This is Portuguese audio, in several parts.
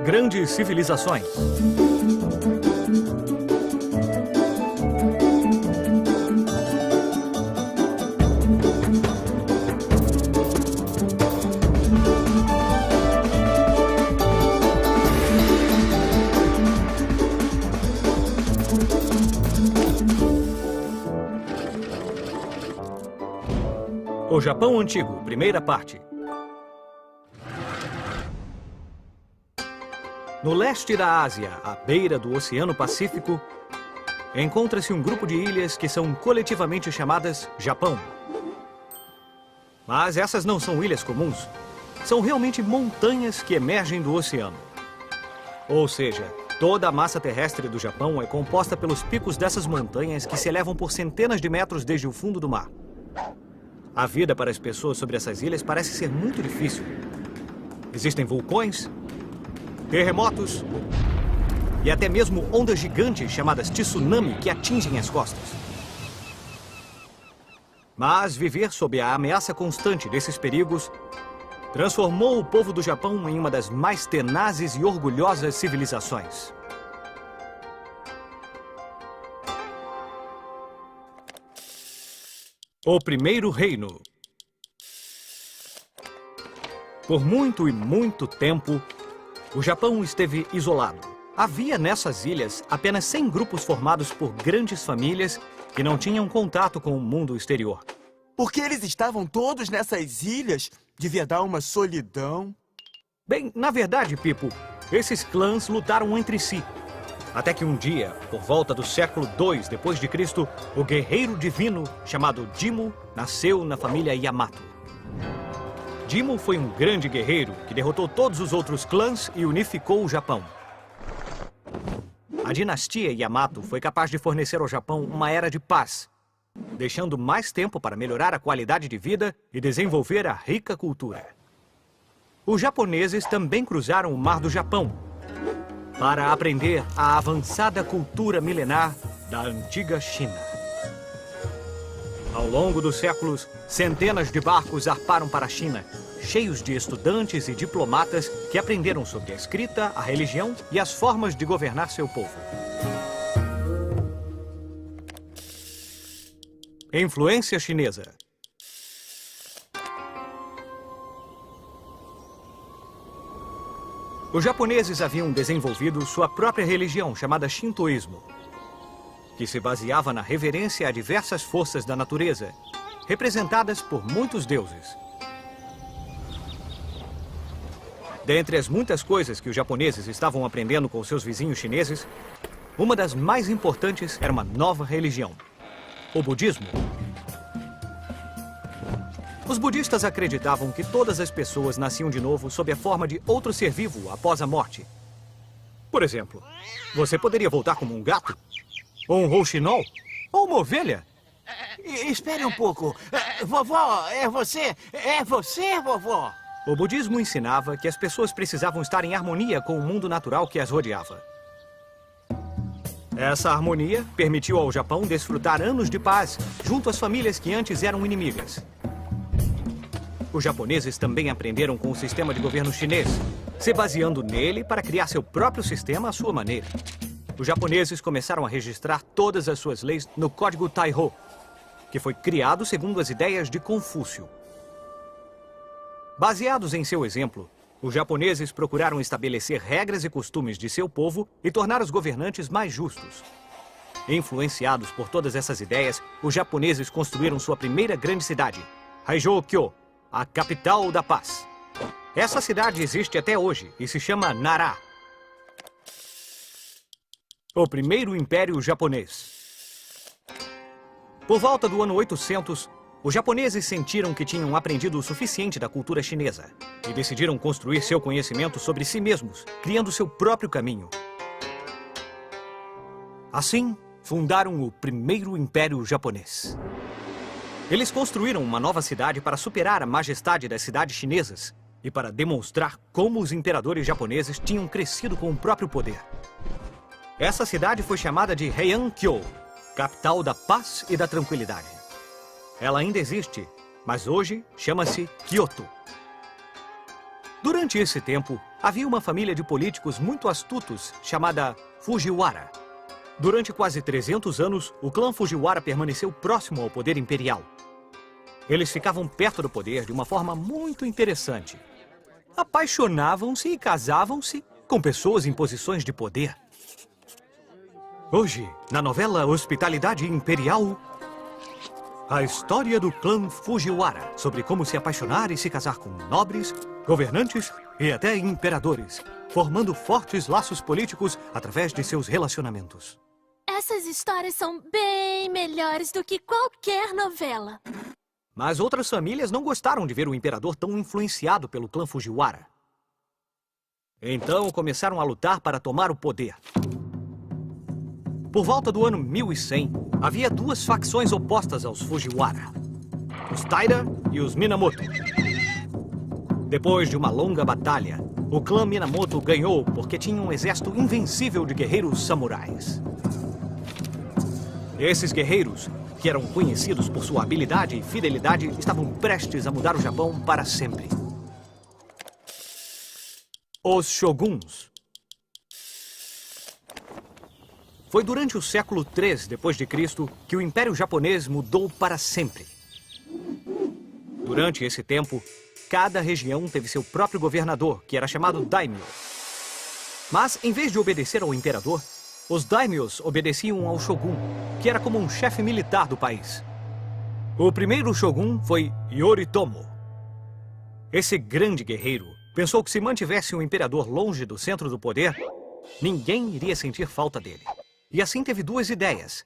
Grandes civilizações. O Japão Antigo, primeira parte. No leste da Ásia, à beira do Oceano Pacífico, encontra-se um grupo de ilhas que são coletivamente chamadas Japão. Mas essas não são ilhas comuns. São realmente montanhas que emergem do oceano. Ou seja, toda a massa terrestre do Japão é composta pelos picos dessas montanhas que se elevam por centenas de metros desde o fundo do mar. A vida para as pessoas sobre essas ilhas parece ser muito difícil. Existem vulcões, terremotos e até mesmo ondas gigantes chamadas tsunami que atingem as costas. Mas viver sob a ameaça constante desses perigos transformou o povo do Japão em uma das mais tenazes e orgulhosas civilizações. O Primeiro Reino. Por muito e muito tempo, o Japão esteve isolado. Havia nessas ilhas apenas 100 grupos formados por grandes famílias que não tinham contato com o mundo exterior. Porque eles estavam todos nessas ilhas? Devia dar uma solidão. Bem, na verdade, Pipo, esses clãs lutaram entre si. Até que um dia, por volta do século II d.C., o guerreiro divino chamado Jimmu nasceu na família Yamato. Jimmu foi um grande guerreiro que derrotou todos os outros clãs e unificou o Japão. A dinastia Yamato foi capaz de fornecer ao Japão uma era de paz, deixando mais tempo para melhorar a qualidade de vida e desenvolver a rica cultura. Os japoneses também cruzaram o Mar do Japão para aprender a avançada cultura milenar da antiga China. Ao longo dos séculos, centenas de barcos zarparam para a China, cheios de estudantes e diplomatas que aprenderam sobre a escrita, a religião e as formas de governar seu povo. Influência chinesa. Os japoneses haviam desenvolvido sua própria religião, chamada Shintoísmo, que se baseava na reverência a diversas forças da natureza, representadas por muitos deuses. Dentre as muitas coisas que os japoneses estavam aprendendo com seus vizinhos chineses, uma das mais importantes era uma nova religião, o budismo. Os budistas acreditavam que todas as pessoas nasciam de novo sob a forma de outro ser vivo após a morte. Por exemplo, você poderia voltar como um gato, ou um rouxinol, ou uma ovelha. Espere um pouco. Vovó, é você? É você, vovó? O budismo ensinava que as pessoas precisavam estar em harmonia com o mundo natural que as rodeava. Essa harmonia permitiu ao Japão desfrutar anos de paz junto às famílias que antes eram inimigas. Os japoneses também aprenderam com o sistema de governo chinês, se baseando nele para criar seu próprio sistema à sua maneira. Os japoneses começaram a registrar todas as suas leis no Código Taihō, que foi criado segundo as ideias de Confúcio. Baseados em seu exemplo, os japoneses procuraram estabelecer regras e costumes de seu povo e tornar os governantes mais justos. Influenciados por todas essas ideias, os japoneses construíram sua primeira grande cidade, Haijōkyō, a capital da paz. Essa cidade existe até hoje e se chama Nara. O primeiro Império Japonês. Por volta do ano 800, os japoneses sentiram que tinham aprendido o suficiente da cultura chinesa e decidiram construir seu conhecimento sobre si mesmos, criando seu próprio caminho. Assim, fundaram o primeiro Império Japonês. Eles construíram uma nova cidade para superar a majestade das cidades chinesas e para demonstrar como os imperadores japoneses tinham crescido com o próprio poder. Essa cidade foi chamada de Heian-kyo, capital da paz e da tranquilidade. Ela ainda existe, mas hoje chama-se Kyoto. Durante esse tempo, havia uma família de políticos muito astutos chamada Fujiwara. Durante quase 300 anos, o clã Fujiwara permaneceu próximo ao poder imperial. Eles ficavam perto do poder de uma forma muito interessante. Apaixonavam-se e casavam-se com pessoas em posições de poder. Hoje, na novela Hospitalidade Imperial, a história do clã Fujiwara sobre como se apaixonar e se casar com nobres, governantes e até imperadores, formando fortes laços políticos através de seus relacionamentos. Essas histórias são bem melhores do que qualquer novela. Mas outras famílias não gostaram de ver o imperador tão influenciado pelo clã Fujiwara. Então começaram a lutar para tomar o poder. Por volta do ano 1100, havia duas facções opostas aos Fujiwara: os Taira e os Minamoto. Depois de uma longa batalha, o clã Minamoto ganhou porque tinha um exército invencível de guerreiros samurais. Esses guerreiros, que eram conhecidos por sua habilidade e fidelidade, estavam prestes a mudar o Japão para sempre. Os Shoguns. Foi durante o século III d.C. que o Império Japonês mudou para sempre. Durante esse tempo, cada região teve seu próprio governador, que era chamado daimyo. Mas, em vez de obedecer ao imperador, os daimyos obedeciam ao shogun, que era como um chefe militar do país. O primeiro shogun foi Yoritomo. Esse grande guerreiro pensou que se mantivesse o imperador longe do centro do poder, ninguém iria sentir falta dele. E assim teve duas ideias.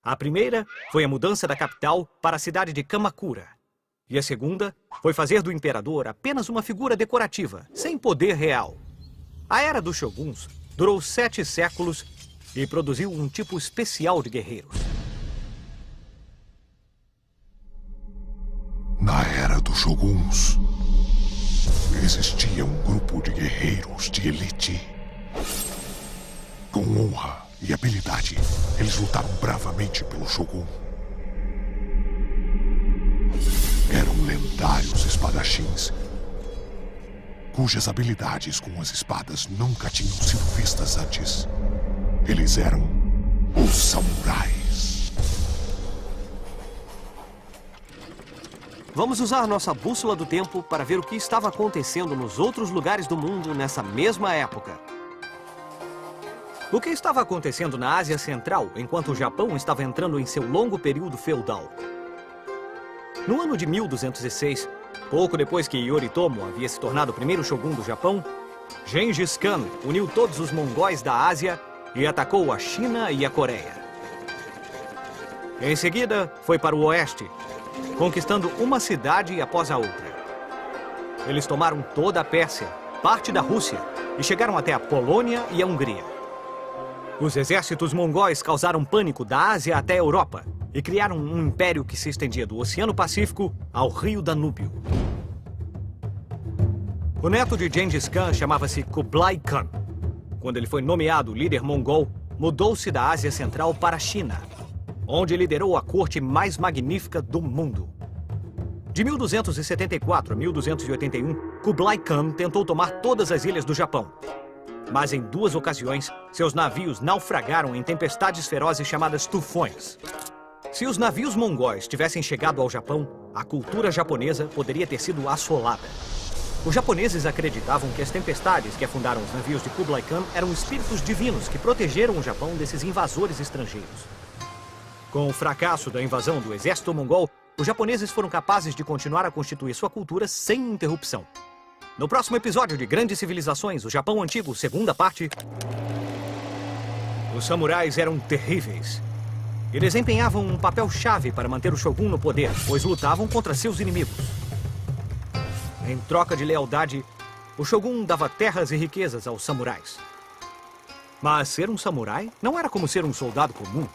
A primeira foi a mudança da capital para a cidade de Kamakura. E a segunda foi fazer do imperador apenas uma figura decorativa, sem poder real. A era dos shoguns durou 7 séculos e produziu um tipo especial de guerreiros. Na era dos shoguns, existia um grupo de guerreiros de elite. Com honra e habilidade, eles lutaram bravamente pelo shogun. Eram lendários espadachins, cujas habilidades com as espadas nunca tinham sido vistas antes. Eles eram os samurais. Vamos usar nossa bússola do tempo para ver o que estava acontecendo nos outros lugares do mundo nessa mesma época. O que estava acontecendo na Ásia Central enquanto o Japão estava entrando em seu longo período feudal? No ano de 1206, pouco depois que Yoritomo havia se tornado o primeiro shogun do Japão, Gengis Khan uniu todos os mongóis da Ásia e atacou a China e a Coreia. Em seguida, foi para o oeste, conquistando uma cidade após a outra. Eles tomaram toda a Pérsia, parte da Rússia, e chegaram até a Polônia e a Hungria. Os exércitos mongóis causaram pânico da Ásia até a Europa e criaram um império que se estendia do Oceano Pacífico ao rio Danúbio. O neto de Gengis Khan chamava-se Kublai Khan. Quando ele foi nomeado líder mongol, mudou-se da Ásia Central para a China, onde liderou a corte mais magnífica do mundo. De 1274 a 1281, Kublai Khan tentou tomar todas as ilhas do Japão. Mas em 2 ocasiões, seus navios naufragaram em tempestades ferozes chamadas tufões. Se os navios mongóis tivessem chegado ao Japão, a cultura japonesa poderia ter sido assolada. Os japoneses acreditavam que as tempestades que afundaram os navios de Kublai Khan eram espíritos divinos que protegeram o Japão desses invasores estrangeiros. Com o fracasso da invasão do exército mongol, os japoneses foram capazes de continuar a constituir sua cultura sem interrupção. No próximo episódio de Grandes Civilizações, o Japão Antigo, segunda parte, os samurais eram terríveis. E desempenhavam um papel-chave para manter o shogun no poder, pois lutavam contra seus inimigos. Em troca de lealdade, o shogun dava terras e riquezas aos samurais. Mas ser um samurai não era como ser um soldado comum.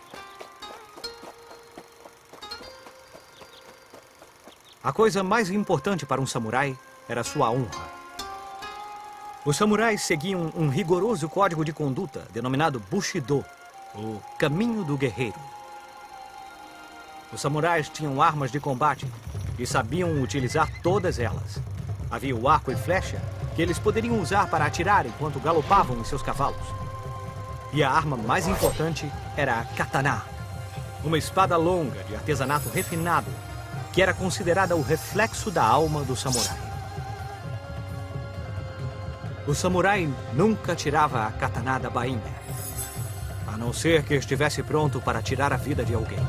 A coisa mais importante para um samurai era sua honra. Os samurais seguiam um rigoroso código de conduta denominado Bushido, o caminho do guerreiro. Os samurais tinham armas de combate e sabiam utilizar todas elas. Havia o arco e flecha, que eles poderiam usar para atirar enquanto galopavam em seus cavalos. E a arma mais importante era a katana, uma espada longa de artesanato refinado, que era considerada o reflexo da alma do samurai. O samurai nunca tirava a katana da bainha, a não ser que estivesse pronto para tirar a vida de alguém.